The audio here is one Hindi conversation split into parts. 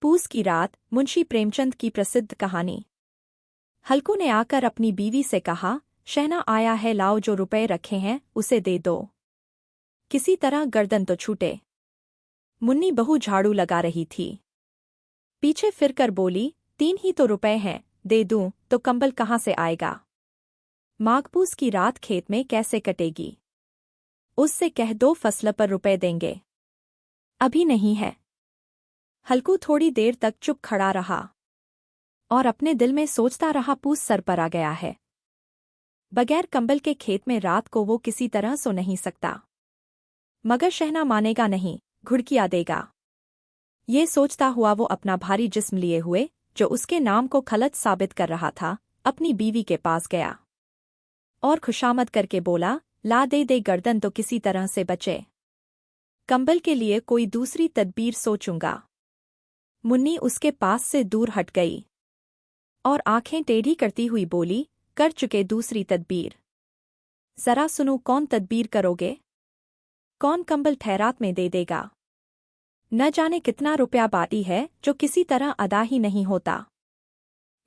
पूस की रात, मुंशी प्रेमचंद की प्रसिद्ध कहानी। हल्कू ने आकर अपनी बीवी से कहा, शहना आया है, लाओ जो रुपए रखे हैं उसे दे दो। किसी तरह गर्दन तो छूटे। मुन्नी बहू झाड़ू लगा रही थी। पीछे फिरकर बोली, 3 ही तो रुपए हैं, दे दूं तो कंबल कहाँ से आएगा? माघपूस की रात खेत में कैसे कटेगी? उससे कह दो फसल पर रुपए देंगे। अभी नहीं है। हल्कू थोड़ी देर तक चुप खड़ा रहा और अपने दिल में सोचता रहा, पूस सर पर आ गया है। बगैर कंबल के खेत में रात को वो किसी तरह सो नहीं सकता। मगर शहना मानेगा नहीं, घुड़कियां देगा। ये सोचता हुआ वो अपना भारी जिस्म लिए हुए, जो उसके नाम को खलत साबित कर रहा था, अपनी बीवी के पास गया और खुशामद करके बोला, ला दे गर्दन तो किसी तरह से बचे। कंबल के लिए कोई दूसरी तदबीर सोचूंगा। मुन्नी उसके पास से दूर हट गई और आंखें टेढ़ी करती हुई बोली, कर चुके दूसरी तदबीर। जरा सुनो, कौन तदबीर करोगे? कौन कंबल ठहरात में दे देगा? न जाने कितना रुपया बाटी है जो किसी तरह अदा ही नहीं होता।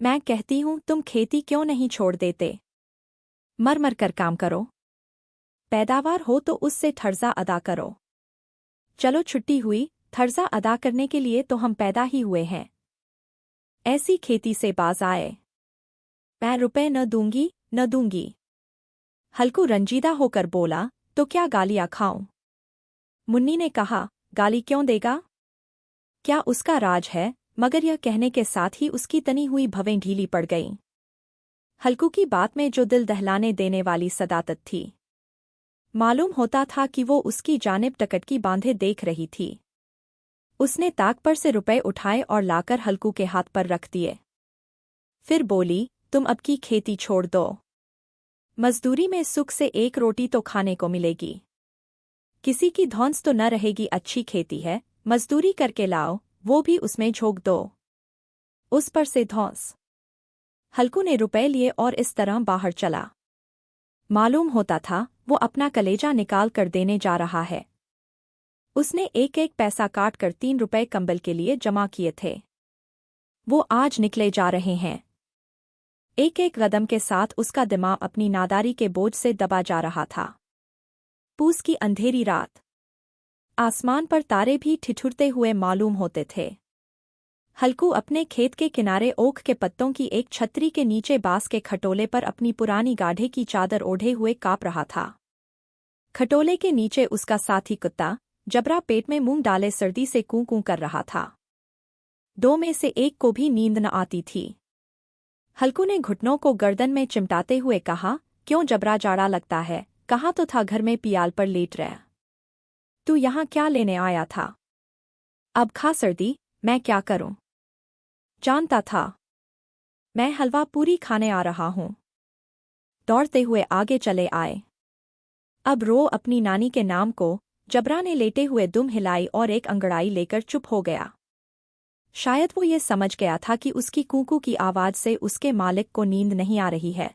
मैं कहती हूं, तुम खेती क्यों नहीं छोड़ देते? मर मर कर काम करो। पैदावार हो तो उससे ठर्जा अदा करो। चलो छुट्टी हुई, ठर्जा अदा करने के लिए तो हम पैदा ही हुए हैं। ऐसी खेती से बाज आए। मैं रुपए न दूंगी। हल्कू रंजीदा होकर बोला, तो क्या गालियां खाऊं? मुन्नी ने कहा, गाली क्यों देगा? क्या उसका राज है? मगर यह कहने के साथ ही उसकी तनी हुई भवें ढीली पड़ गईं। हल्कू की बात में जो दिल दहलाने देने वाली सदाकत थी। मालूम होता था कि वो उसकी जानिब टकटकी बांधे देख रही थी। उसने ताक पर से रुपए उठाए और लाकर हल्कू के हाथ पर रख दिए। फिर बोली, तुम अब की खेती छोड़ दो। मजदूरी में सुख से एक रोटी तो खाने को मिलेगी। किसी की धौंस तो न रहेगी। अच्छी खेती है, मजदूरी करके लाओ, वो भी उसमें झोंक दो। उस पर से धौंस। हल्कू ने रुपए लिए और इस तरह बाहर चला। मालूम होता था वो अपना कलेजा निकाल कर देने जा रहा है। उसने एक एक पैसा काट कर 3 रुपए कंबल के लिए जमा किए थे। वो आज निकले जा रहे हैं। एक एक कदम के साथ उसका दिमाग अपनी नादारी के बोझ से दबा जा रहा था। पूस की अंधेरी रात। आसमान पर तारे भी ठिठुरते हुए मालूम होते थे। हल्कू अपने खेत के किनारे ओक के पत्तों की एक छतरी के नीचे बांस के खटोले पर अपनी पुरानी गाढ़े की चादर ओढ़े हुए काँप रहा था। खटोले के नीचे उसका साथी कुत्ता जबरा पेट में मूंग डाले सर्दी से कूं कूं कर रहा था। 2 में से एक को भी नींद न आती थी। हल्कू ने घुटनों को गर्दन में चिमटाते हुए कहा, क्यों जबरा, जाड़ा लगता है? कहाँ तो था घर में पियाल पर लेट रहा। तू यहाँ क्या लेने आया था? अब खा सर्दी, मैं क्या करूं? जानता था। मैं हलवा पूरी खाने आ रहा हूं। दौड़ते हुए आगे चले आए। अब रो अपनी नानी के नाम को। जबरा ने लेटे हुए दुम हिलाई और एक अंगड़ाई लेकर चुप हो गया। शायद वो ये समझ गया था कि उसकी कूकू की आवाज से उसके मालिक को नींद नहीं आ रही है।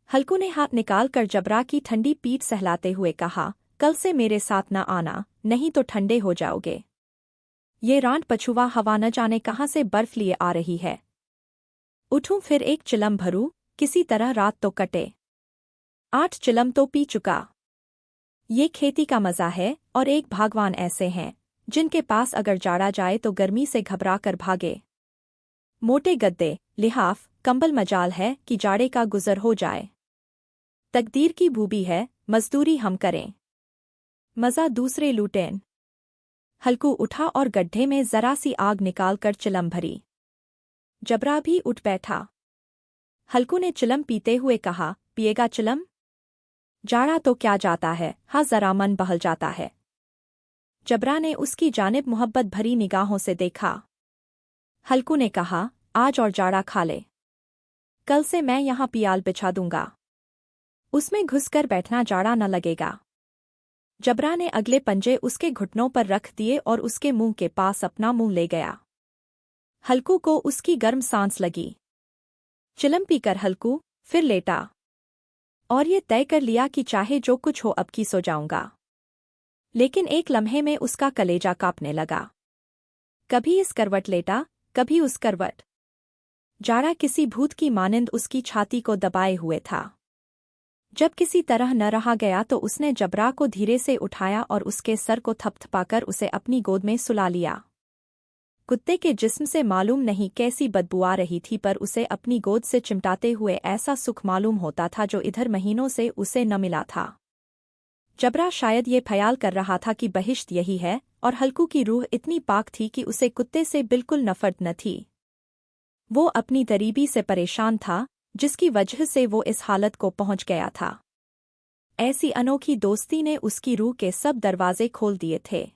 हल्कू ने हाथ निकालकर जबरा की ठंडी पीठ सहलाते हुए कहा, कल से मेरे साथ न आना, नहीं तो ठंडे हो जाओगे। ये रांट पछुआ हवा न जाने कहाँ से बर्फ लिए आ रही है। उठूं फिर एक चिलम भरूं, किसी तरह रात तो कटे। 8 चिलम तो पी चुका। ये खेती का मजा है और एक भागवान ऐसे हैं जिनके पास अगर जाड़ा जाए तो गर्मी से घबरा कर भागे। मोटे गद्दे, लिहाफ, कंबल मजाल है कि जाड़े का गुजर हो जाए। तकदीर की भूबी है, मजदूरी हम करें, मजा दूसरे लूटें। हल्कू उठा और गड्ढे में जरा सी आग निकालकर चिलम भरी। जबरा भी उठ बैठा। हल्कू ने चिलम पीते हुए कहा, पिएगा चिलम? जाड़ा तो क्या जाता है, हाँ जरा मन बहल जाता है। जबरा ने उसकी जानिब मोहब्बत भरी निगाहों से देखा। हल्कू ने कहा, आज और जाड़ा खा ले, कल से मैं यहाँ पियाल बिछा दूंगा। उसमें घुसकर बैठना जाड़ा न लगेगा। जबरा ने अगले पंजे उसके घुटनों पर रख दिए और उसके मुंह के पास अपना मुंह ले गया। हल्कू को उसकी गर्म सांस लगी। चिलम पीकर हल्कू फिर लेटा और ये तय कर लिया कि चाहे जो कुछ हो अब की सो जाऊंगा। लेकिन एक लम्हे में उसका कलेजा कांपने लगा। कभी इस करवट लेटा, कभी उस करवट। जाड़ा किसी भूत की मानिंद उसकी छाती को दबाए हुए था। जब किसी तरह न रहा गया तो उसने जबरा को धीरे से उठाया और उसके सर को थपथपाकर उसे अपनी गोद में सुला लिया। कुत्ते के जिस्म से मालूम नहीं कैसी बदबू आ रही थी, पर उसे अपनी गोद से चिमटाते हुए ऐसा सुख मालूम होता था जो इधर महीनों से उसे न मिला था। जबरा शायद ये ख्याल कर रहा था कि बहिश्त यही है, और हल्कू की रूह इतनी पाक थी कि उसे कुत्ते से बिल्कुल नफरत न थी। वो अपनी गरीबी से परेशान था, जिसकी वजह से वो इस हालत को पहुंच गया था। ऐसी अनोखी दोस्ती ने उसकी रूह के सब दरवाजे खोल दिए थे।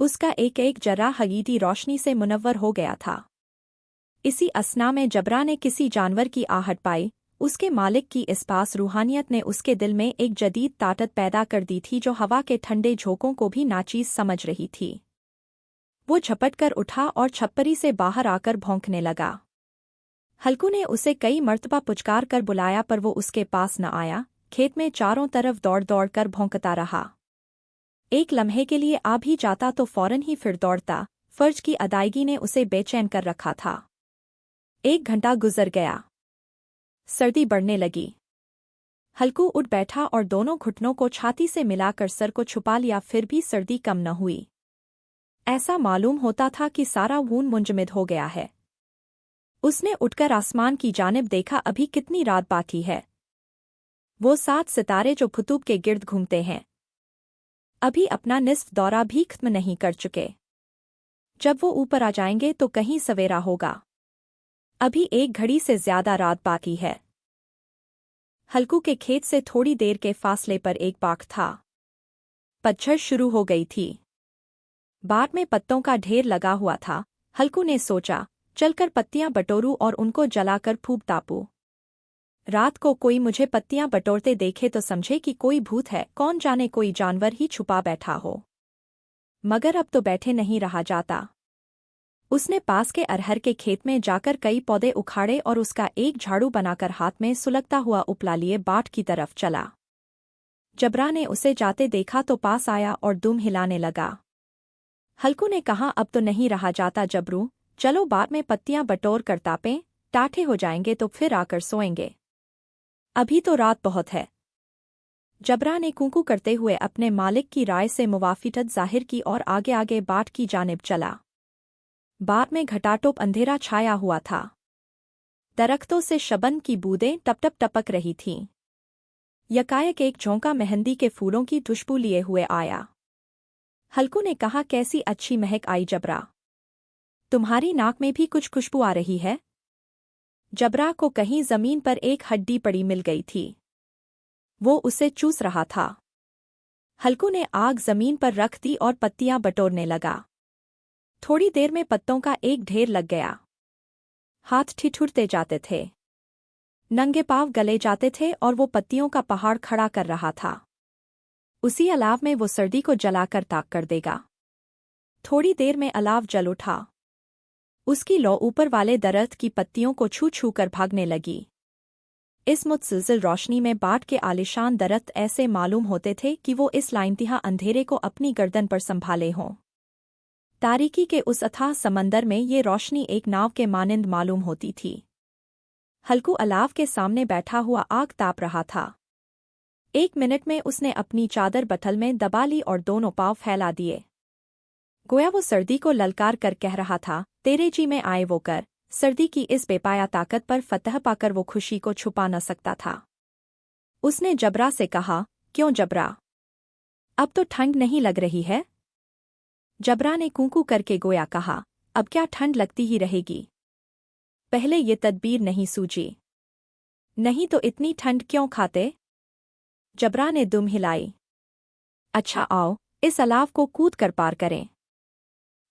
उसका एक एक जरा हकीकी रोशनी से मुनव्वर हो गया था। इसी असना में जबरा ने किसी जानवर की आहट पाई। उसके मालिक की इस पास रूहानियत ने उसके दिल में एक जदीद ताकत पैदा कर दी थी जो हवा के ठंडे झोंकों को भी नाचीज समझ रही थी। वो झपट कर उठा और छप्परी से बाहर आकर भौंकने लगा। हल्कू ने उसे कई मर्तबा पुचकार कर बुलाया, पर वो उसके पास न आया। खेत में चारों तरफ दौड़ दौड़ कर भौंकता रहा। एक लम्हे के लिए आ भी जाता तो फौरन ही फिर दौड़ता। फर्ज की अदायगी ने उसे बेचैन कर रखा था। 1 घंटा गुजर गया। सर्दी बढ़ने लगी। हल्कू उठ बैठा और दोनों घुटनों को छाती से मिलाकर सर को छुपा लिया, फिर भी सर्दी कम न हुई। ऐसा मालूम होता था कि सारा वून मुंजमद हो गया है। उसने उठकर आसमान की जानिब देखा। अभी कितनी रात बाकी है। वो 7 सितारे जो कुतुब के गिर्द घूमते हैं अभी अपना निस्फ दौरा भी खत्म नहीं कर चुके। जब वो ऊपर आ जाएंगे तो कहीं सवेरा होगा। अभी 1 घड़ी से ज्यादा रात बाकी है। हल्कू के खेत से थोड़ी देर के फासले पर एक बाग था। पतझड़ शुरू हो गई थी। बाग में पत्तों का ढेर लगा हुआ था। हल्कू ने सोचा, चलकर पत्तियां बटोरूं और उनको जलाकर फूंक तापूं। रात को कोई मुझे पत्तियां बटोरते देखे तो समझे कि कोई भूत है, कौन जाने कोई जानवर ही छुपा बैठा हो। मगर अब तो बैठे नहीं रहा जाता। उसने पास के अरहर के खेत में जाकर कई पौधे उखाड़े और उसका एक झाड़ू बनाकर हाथ में सुलगता हुआ उपला लिए बाट की तरफ चला। जबरा ने उसे जाते देखा तो पास आया और दुम हिलाने लगा। हल्कू ने कहा, अब तो नहीं रहा जाता जबरू, चलो बाद में पत्तियां बटोर कर तापें, टाठे हो जाएंगे तो फिर आकर सोएंगे। अभी तो रात बहुत है। जबरा ने कूकू करते हुए अपने मालिक की राय से मुवाफिकत जाहिर की और आगे आगे बाट की जानिब चला। बाग में घटाटोप अंधेरा छाया हुआ था। दरख्तों से शबन की बूंदें टप-टप टपक रही थीं। यकायक एक झोंका मेहंदी के फूलों की खुशबू लिए हुए आया। हल्कू ने कहा, कैसी अच्छी महक आई जबरा। तुम्हारी नाक में भी कुछ खुशबू आ रही है। जबरा को कहीं जमीन पर एक हड्डी पड़ी मिल गई थी। वो उसे चूस रहा था। हल्कू ने आग जमीन पर रख दी और पत्तियां बटोरने लगा। थोड़ी देर में पत्तों का एक ढेर लग गया। हाथ ठिठुरते जाते थे, नंगे पांव गले जाते थे और वो पत्तियों का पहाड़ खड़ा कर रहा था। उसी अलाव में वो सर्दी को जलाकर ताक कर देगा। थोड़ी देर में अलाव जल उठा। उसकी लौ ऊपर वाले दरख्त की पत्तियों को छू छू कर भागने लगी। इस मुतसलसल रोशनी में बाट के आलिशान दरख्त ऐसे मालूम होते थे कि वो इस लाइंतिहा अंधेरे को अपनी गर्दन पर संभाले हों। तारीकी के उस अथाह समंदर में ये रोशनी एक नाव के मानिंद मालूम होती थी। हल्कू अलाव के सामने बैठा हुआ आग ताप रहा था। 1 मिनट में उसने अपनी चादर बथल में दबा ली और दोनों पांव फैला दिए। गोया वो सर्दी को ललकार कर कह रहा था, तेरे जी में आए वो कर। सर्दी की इस बेपाया ताकत पर फतह पाकर वो खुशी को छुपा न सकता था। उसने जबरा से कहा, क्यों जबरा, अब तो ठंड नहीं लग रही है। जबरा ने कूकू करके गोया कहा, अब क्या ठंड लगती ही रहेगी। पहले ये तदबीर नहीं सूझी। नहीं तो इतनी ठंड क्यों खाते। जबरा ने दुम हिलाई। अच्छा आओ, इस अलाव को कूद कर पार करें।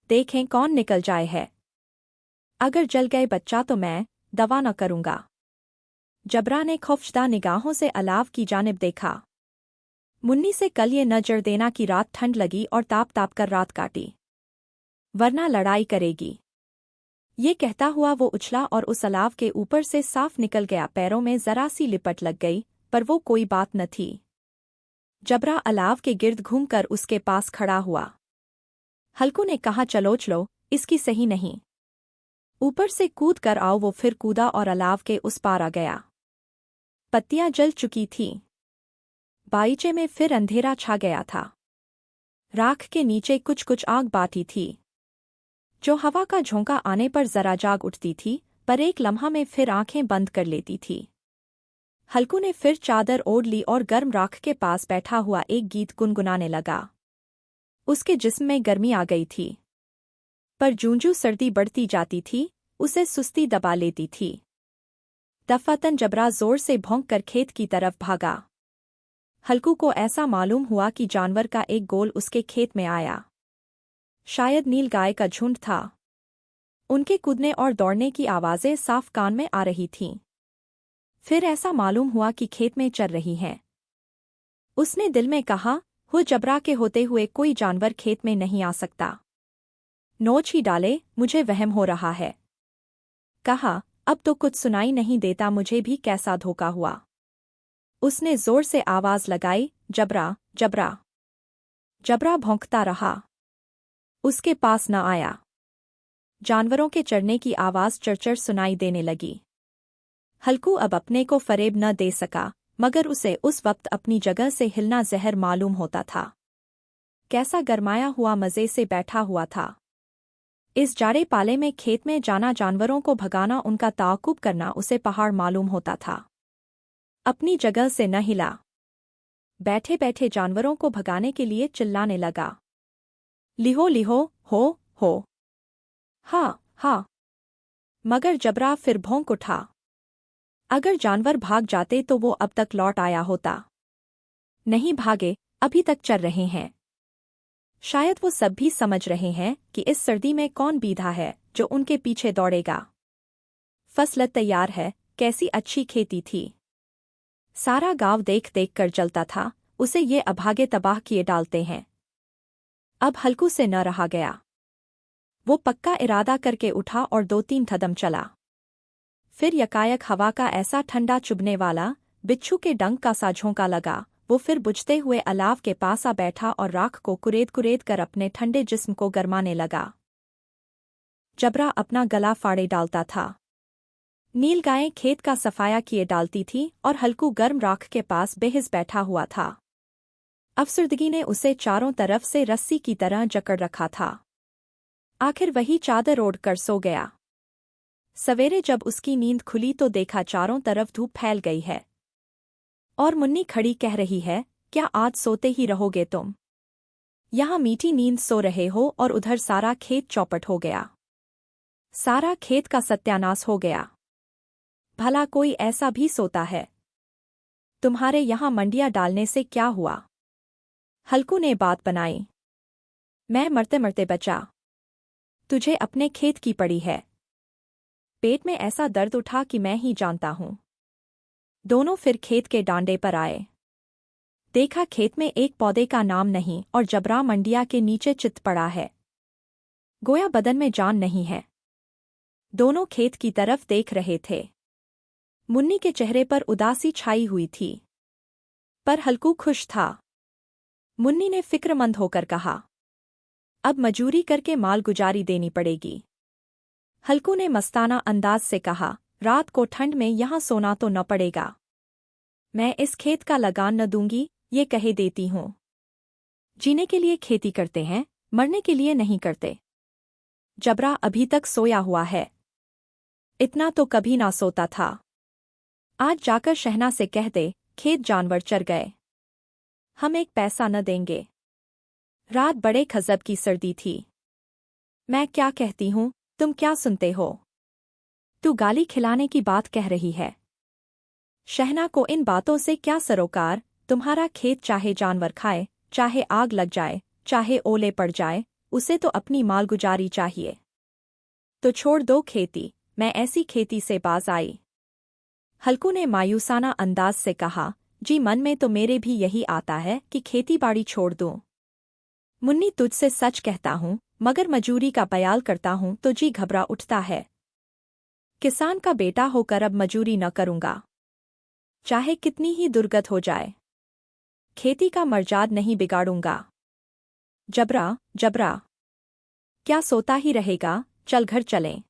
देखें कौन निकल जाए है। अगर जल गए बच्चा तो मैं दवा न करूंगा। जबरा ने खौफशदा निगाहों से अलाव की जानिब देखा। मुन्नी से कल ये न जड़ देना कि रात ठंड लगी और ताप ताप कर रात काटी, वरना लड़ाई करेगी। ये कहता हुआ वो उछला और उस अलाव के ऊपर से साफ निकल गया। पैरों में जरा सी लिपट लग गई, पर वो कोई बात न थी। जबरा अलाव के गिर्द घूमकर उसके पास खड़ा हुआ। हल्कू ने कहा, चलो चलो, इसकी सही नहीं। ऊपर से कूद कर आओ। वो फिर कूदा और अलाव के उस पार आ गया। पत्तियां जल चुकी थीं। बागीचे में फिर अंधेरा छा गया था। राख के नीचे कुछ कुछ आग बाती थी, जो हवा का झोंका आने पर जरा जाग उठती थी, पर एक लम्हा में फिर आंखें बंद कर लेती थी। हल्कू ने फिर चादर ओढ़ ली और गर्म राख के पास बैठा हुआ एक गीत गुनगुनाने लगा। उसके जिस्म में गर्मी आ गई थी, पर जूं-जूं सर्दी बढ़ती जाती थी, उसे सुस्ती दबा लेती थी। दफातन जबरा जोर से भौंक कर खेत की तरफ भागा। हल्कू को ऐसा मालूम हुआ कि जानवर का एक गोल उसके खेत में आया। शायद नील गाय का झुंड था। उनके कूदने और दौड़ने की आवाज़ें साफ कान में आ रही थीं। फिर ऐसा मालूम हुआ कि खेत में चर रही हैं। उसने दिल में कहा, हो जबरा के होते हुए कोई जानवर खेत में नहीं आ सकता। नोच ही डाले, मुझे वहम हो रहा है। कहा, अब तो कुछ सुनाई नहीं देता, मुझे भी कैसा धोखा हुआ। उसने जोर से आवाज लगाई, जबरा, जबरा। जबरा भौंकता रहा। उसके पास न आया। जानवरों के चरने की आवाज चरचर सुनाई देने लगी। हल्कू अब अपने को फरेब न दे सका, मगर उसे उस वक्त अपनी जगह से हिलना जहर मालूम होता था। कैसा गरमाया हुआ मजे से बैठा हुआ था। इस जाड़े पाले में खेत में जाना, जानवरों को भगाना, उनका ताक़ुब करना उसे पहाड़ मालूम होता था। अपनी जगह से न हिला। बैठे बैठे जानवरों को भगाने के लिए चिल्लाने लगा, लिहो लिहो, हो। हा। मगर जबरा फिर भौंक उठा। अगर जानवर भाग जाते तो वो अब तक लौट आया होता। नहीं भागे, अभी तक चर रहे हैं। शायद वो सब भी समझ रहे हैं कि इस सर्दी में कौन बीधा है जो उनके पीछे दौड़ेगा। फसल तैयार है, कैसी अच्छी खेती थी। सारा गांव देख देख कर जलता था, उसे ये अभागे तबाह किए डालते हैं। अब हल्कू से न रहा गया। वो पक्का इरादा करके उठा और 2-3 कदम चला। फिर यकायक हवा का ऐसा ठंडा चुभने वाला, बिच्छू के डंक का सा झोंका लगा। वो फिर बुझते हुए अलाव के पास आ बैठा और राख को कुरेद कुरेद कर अपने ठंडे जिस्म को गरमाने लगा। जबरा अपना गला फाड़े डालता था। नील गायें खेत का सफाया किए डालती थी और हल्कू गर्म राख के पास बेहिस बैठा हुआ था। अफसरदगी ने उसे चारों तरफ से रस्सी की तरह जकड़ रखा था। आखिर वही चादर ओढ़ कर सो गया। सवेरे जब उसकी नींद खुली तो देखा चारों तरफ धूप फैल गई है और मुन्नी खड़ी कह रही है, क्या आज सोते ही रहोगे तुम? यहाँ मीठी नींद सो रहे हो और उधर सारा खेत चौपट हो गया। सारा खेत का सत्यानाश हो गया। भला कोई ऐसा भी सोता है? तुम्हारे यहाँ मंडियाँ डालने से क्या हुआ? हल्कू ने बात बनाई। मैं मरते मरते बचा। तुझे अपने खेत की पड़ी है। पेट में ऐसा दर्द उठा कि मैं ही जानता हूँ। दोनों फिर खेत के डांडे पर आए। देखा खेत में एक पौधे का नाम नहीं और जबरा मंडिया के नीचे चित पड़ा है। गोया बदन में जान नहीं है। दोनों खेत की तरफ देख रहे थे। मुन्नी के चेहरे पर उदासी छाई हुई थी, पर हल्कू खुश था। मुन्नी ने फिक्रमंद होकर कहा, अब मजूरी करके माल गुजारी देनी पड़ेगी। हल्कू ने मस्ताना अंदाज से कहा, रात को ठंड में यहाँ सोना तो न पड़ेगा। मैं इस खेत का लगान न दूंगी, ये कहे देती हूँ। जीने के लिए खेती करते हैं, मरने के लिए नहीं करते। जबरा अभी तक सोया हुआ है। इतना तो कभी ना सोता था। आज जाकर शहना से कह दे, खेत जानवर चर गए। हम एक पैसा न देंगे। रात बड़े खजब की सर्दी थी। मैं क्या कहती हूँ, तुम क्या सुनते हो? तू गाली खिलाने की बात कह रही है। शहना को इन बातों से क्या सरोकार? तुम्हारा खेत चाहे जानवर खाए, चाहे आग लग जाए, चाहे ओले पड़ जाए, उसे तो अपनी मालगुजारी चाहिए। तो छोड़ दो खेती, मैं ऐसी खेती से बाज आई। हल्कू ने मायूसाना अंदाज से कहा, जी मन में तो मेरे भी यही आता है कि खेती बाड़ी छोड़ दूं। मुन्नी तुझसे सच कहता हूँ, मगर मजूरी का बयाल करता हूँ तो जी घबरा उठता है। किसान का बेटा होकर अब मजूरी न करूँगा, चाहे कितनी ही दुर्गत हो जाए। खेती का मर्जाद नहीं बिगाड़ूंगा। जबरा, जबरा, क्या सोता ही रहेगा, चल घर चलें।